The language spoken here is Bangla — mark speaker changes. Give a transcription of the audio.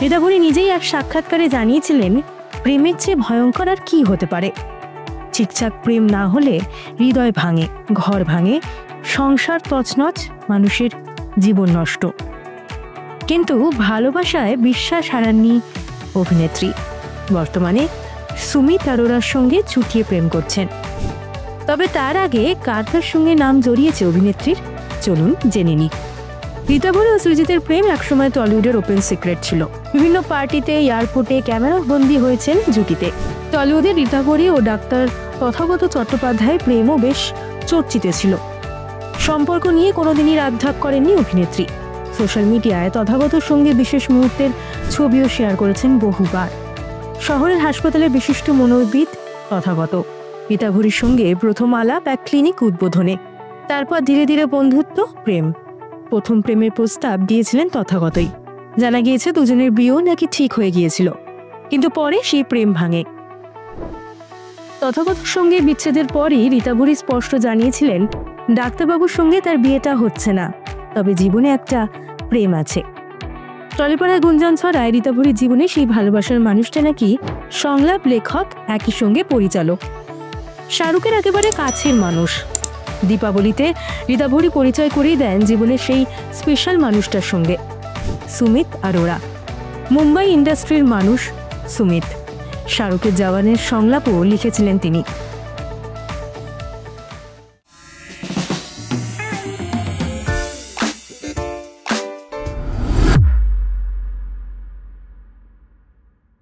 Speaker 1: ঋতাভরী নিজেই এক সাক্ষাৎকারে জানিয়েছিলেন, প্রেমের চেয়ে ভয়ঙ্কর আর কি হতে পারে। ঠিকঠাক প্রেম না হলে হৃদয় ভাঙে, ঘর ভাঙে, সংসার তছনছ, মানুষের জীবন নষ্ট। কিন্তু ভালোবাসায় বিশ্বাস হারাননি অভিনেত্রী। বর্তমানে সুমিত অরোরার সঙ্গে চুটিয়ে প্রেম করছেন। তবে তার আগে কার কার সঙ্গে নাম জড়িয়েছে অভিনেত্রীর, চলুন জেনে নিই। ঋতাভরী ও সৃজিতের প্রেম একসময় টলিউডের ওপেন সিক্রেট ছিল। বিভিন্ন পার্টিতে, এয়ারপোর্টে ক্যামেরা বন্দী হয়েছেন জুটিতে। টলিউডের ঋতাভরী ও ডাক্তার তথাগত চট্টোপাধ্যায়ের প্রেমও বেশ চর্চিত ছিল। সম্পর্ক নিয়ে কোনোদিনই রাগঢাক করেননি অভিনেত্রী। সোশ্যাল মিডিয়ায় তথাগতর সঙ্গে বিশেষ মুহূর্তের ছবিও শেয়ার করেছেন বহুবার। শহরের হাসপাতালের বিশিষ্ট মনোবিদ তথাগত। ঋতাভরীর সঙ্গে প্রথম আলাপ এক ক্লিনিক উদ্বোধনে, তারপর ধীরে ধীরে বন্ধুত্ব, প্রেম। প্রথম প্রেমের প্রস্তাব দিয়েছিলেন তথাগতই। জানা গিয়েছে দুজনের বিয়েও নাকি ঠিক হয়ে গিয়েছিল, কিন্তু পরে সেই প্রেম ভাঙে। তথাগতর সঙ্গে বিচ্ছেদের পরই ঋতাভরী স্পষ্ট জানিয়েছিলেন, ডাক্তারবাবুর সঙ্গে তার বিয়েটা হচ্ছে না, তবে জীবনে একটা প্রেম আছে। টলিপাড়ায় গুঞ্জন ছড়ায় ঋতাভরীর জীবনে সেই ভালোবাসার মানুষটা নাকি সংলাপ লেখক, একই সঙ্গে পরিচালক, শাহরুখের একেবারে কাছের মানুষ। দীপাবলিতে ঋতাভরী পরিচয় করিয়ে দেন জীবনের সেই স্পেশাল মানুষটার সঙ্গে, সুমিত অরোরা। মুম্বাই ইন্ডাস্ট্রির মানুষ সুমিত। শাহরুখের জওয়ানের সংলাপও লিখেছিলেন তিনি।